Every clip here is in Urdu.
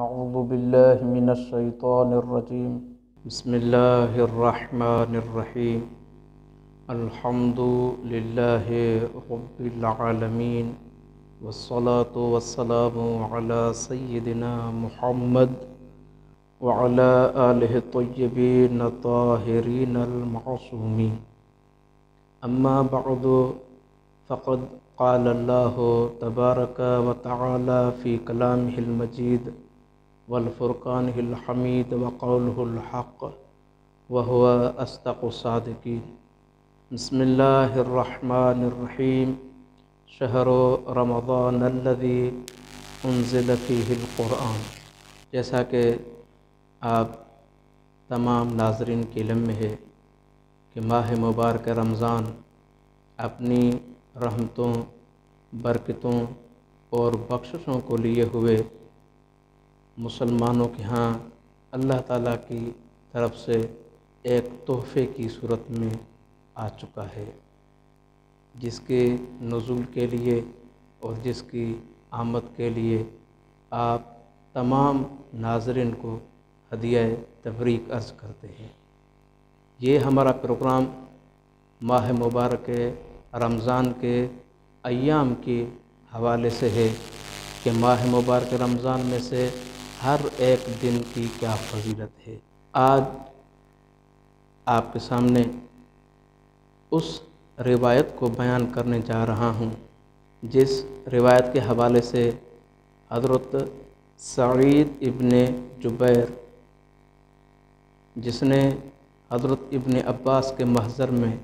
اعوذ باللہ من الشیطان الرجیم بسم اللہ الرحمن الرحیم الحمد للہ رب العالمین والصلاة والسلام علی سیدنا محمد وعلی آلہ الطیبین الطاہرین المعصومین اما بعد فقد قال اللہ تبارک وتعالی فی کلامہ المجید والفرقان الحمید وقولہ الحق وهو اصدق الصادقین بسم اللہ الرحمن الرحیم شہر رمضان الذی انزل فیہ القرآن۔ جیسا کہ آپ تمام ناظرین کے علم میں ہے کہ ماہ مبارک رمضان اپنی رحمتوں، برکتوں اور بخششوں کو لیے ہوئے مسلمانوں کے ہاں اللہ تعالیٰ کی طرف سے ایک تحفے کی صورت میں آ چکا ہے، جس کے نزول کے لیے اور جس کی آمد کے لیے آپ تمام ناظرین کو ہدیہ تبریک عرض کرتے ہیں۔ یہ ہمارا پروگرام ماہ مبارک رمضان کے ایام کے حوالے سے ہے کہ ماہ مبارک رمضان میں سے ہر ایک دن کی کیا فضیلت ہے۔ آج آپ کے سامنے اس روایت کو بیان کرنے جا رہا ہوں جس روایت کے حوالے سے حضرت سعید ابن جبیر، جس نے حضرت ابن عباس کے محضر میں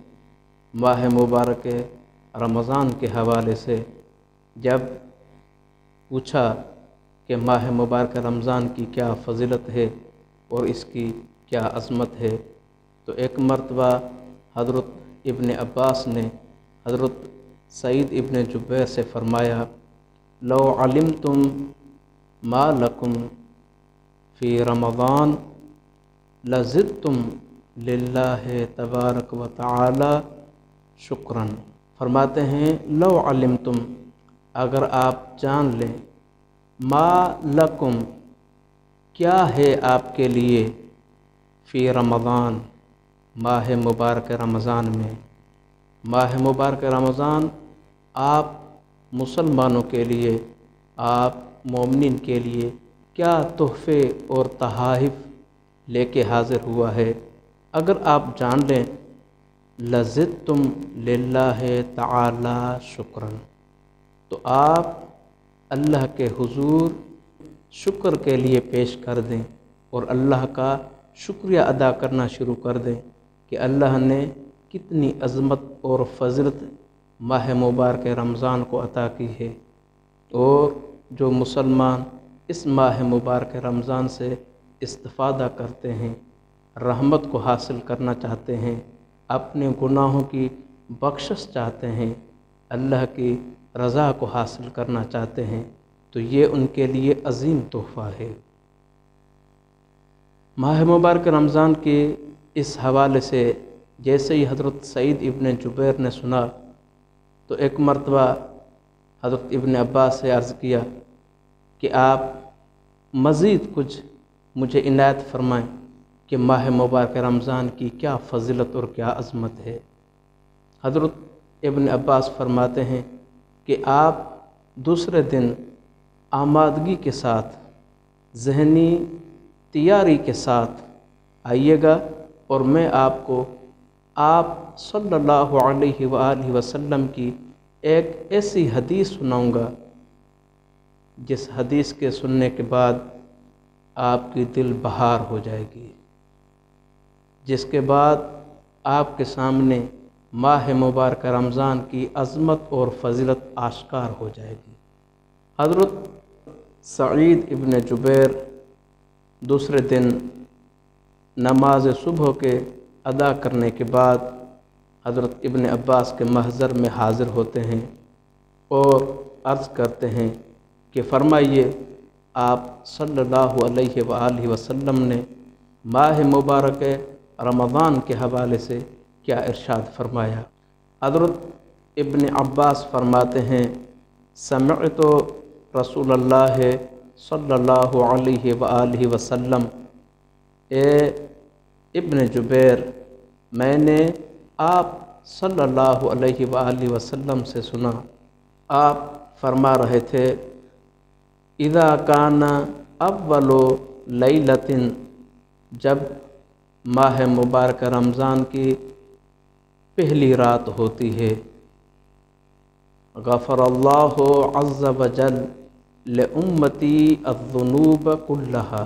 ماہ مبارک رمضان کے حوالے سے جب پوچھا کہ ماہ مبارک رمضان کی کیا فضیلت ہے اور اس کی کیا عظمت ہے، تو ایک مرتبہ حضرت ابن عباس نے حضرت سعید ابن جبیر سے فرمایا، لو علمتم ما لکم فی رمضان لزدتم للہ تبارک و تعالی شکراً۔ فرماتے ہیں لو علمتم، اگر آپ جان لیں، ما لکم کیا ہے آپ کے لیے، فی رمضان ماہ مبارک رمضان میں۔ ماہ مبارک رمضان آپ مسلمانوں کے لیے، آپ مومنین کے لیے کیا تحفے اور تحائف لے کے حاضر ہوا ہے، اگر آپ جان لیں، لزدتم للہ تعالی شکراً، تو آپ اللہ کے حضور شکر کے لیے پیش کر دیں اور اللہ کا شکریہ ادا کرنا شروع کر دیں کہ اللہ نے کتنی عظمت اور فضیلت ماہ مبارک رمضان کو عطا کی ہے، اور جو مسلمان اس ماہ مبارک رمضان سے استفادہ کرتے ہیں، رحمت کو حاصل کرنا چاہتے ہیں، اپنے گناہوں کی بخشش چاہتے ہیں، اللہ کی رضا کو حاصل کرنا چاہتے ہیں، تو یہ ان کے لیے عظیم تحفہ ہے۔ ماہ مبارک رمضان کے اس حوالے سے جیسے ہی حضرت سعید ابن جبیر نے سنا تو ایک مرتبہ حضرت ابن عباس سے عرض کیا کہ آپ مزید کچھ مجھے عنایت فرمائیں کہ ماہ مبارک رمضان کی کیا فضیلت اور کیا عظمت ہے۔ حضرت ابن عباس فرماتے ہیں کہ آپ دوسرے دن آمادگی کے ساتھ، ذہنی تیاری کے ساتھ آئیے گا، اور میں آپ کو آپ صلی اللہ علیہ وآلہ وسلم کی ایک ایسی حدیث سناؤں گا جس حدیث کے سننے کے بعد آپ کی دل بہار ہو جائے گی، جس کے بعد آپ کے سامنے ماہ مبارک رمضان کی عظمت اور فضیلت آشکار ہو جائے گی۔ حضرت سعید ابن جبیر دوسرے دن نماز صبح کے ادا کرنے کے بعد حضرت ابن عباس کے محضر میں حاضر ہوتے ہیں اور عرض کرتے ہیں کہ فرمائیے آپ صلی اللہ علیہ وآلہ وسلم نے ماہ مبارک رمضان کے حوالے سے کیا ارشاد فرمایا۔ حضرت ابن عباس فرماتے ہیں، سمعت رسول اللہ صلی اللہ علیہ وآلہ وسلم، اے ابن جبیر، میں نے آپ صلی اللہ علیہ وآلہ وسلم سے سنا، آپ فرما رہے تھے اذا کان اول لیلۃ، جب ماہ مبارک رمضان کی پہلی رات ہوتی ہے، غفر اللہ عز وجل لامتی الذنوب کلھا،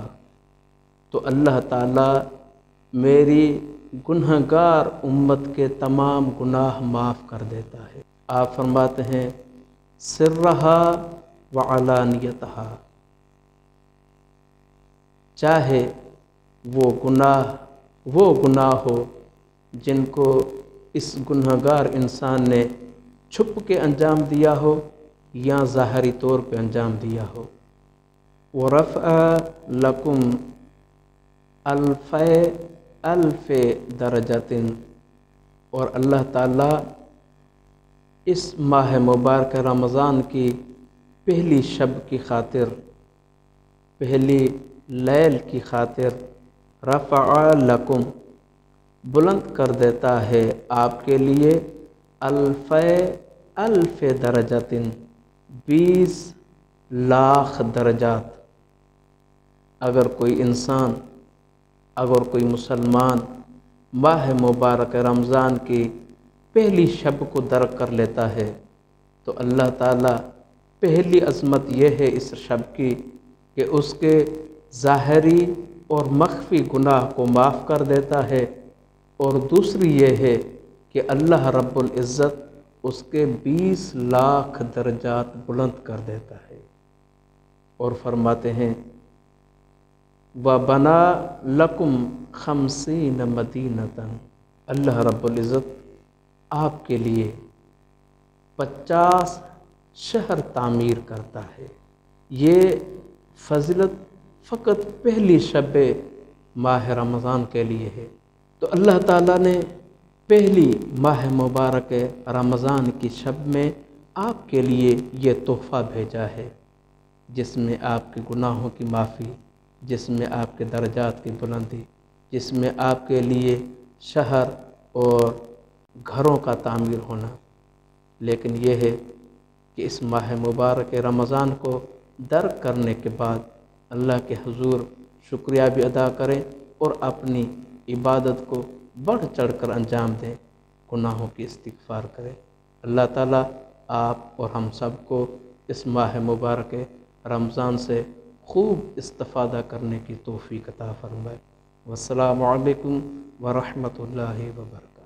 تو اللہ تعالیٰ میری گنہگار امت کے تمام گناہ معاف کر دیتا ہے۔ آپ فرماتے ہیں سرہا وعلانیتہا، چاہے وہ گناہ ہو جن کو اس گنہگار انسان نے چھپ کے انجام دیا ہو یا ظاہری طور پہ انجام دیا ہو۔ وَرَفْعَ لَكُمْ الف درجۃ، اور اللہ تعالیٰ اس ماہ مبارک رمضان کی پہلی شب کی خاطر، پہلی لیل کی خاطر رفع لکم، بلند کر دیتا ہے آپ کے لیے الف درجۃ، 20 لاکھ درجات۔ اگر کوئی انسان، اگر کوئی مسلمان ماہ مبارک رمضان کی پہلی شب کو درک کر لیتا ہے تو اللہ تعالیٰ پہلی عظمت یہ ہے اس شب کی کہ اس کے ظاہری اور مخفی گناہ کو معاف کر دیتا ہے، اور دوسری یہ ہے کہ اللہ رب العزت اس کے 20 لاکھ درجات بلند کر دیتا ہے۔ اور فرماتے ہیں وَبَنَا لَكُمْ 50 مدینۃ، اللہ رب العزت آپ کے لیے 50 شہر تعمیر کرتا ہے۔ یہ فضیلت فقط پہلی شب ماہ رمضان کے لیے ہے۔ تو اللہ تعالیٰ نے پہلی ماہ مبارک رمضان کی شب میں آپ کے لیے یہ تحفہ بھیجا ہے، جس میں آپ کے گناہوں کی معافی، جس میں آپ کے درجات کی بلندی، جس میں آپ کے لیے شہر اور گھروں کا تعمیر ہونا۔ لیکن یہ ہے کہ اس ماہ مبارک رمضان کو درک کرنے کے بعد اللہ کے حضور شکریہ بھی ادا کریں اور اپنی عبادت کو بڑھ چڑھ کر انجام دیں، گناہوں کی استغفار کریں۔ اللہ تعالیٰ آپ اور ہم سب کو اس ماہ مبارک رمضان سے خوب استفادہ کرنے کی توفیق عطا فرمائے۔ والسلام علیکم ورحمۃ اللہ وبرکاتہ۔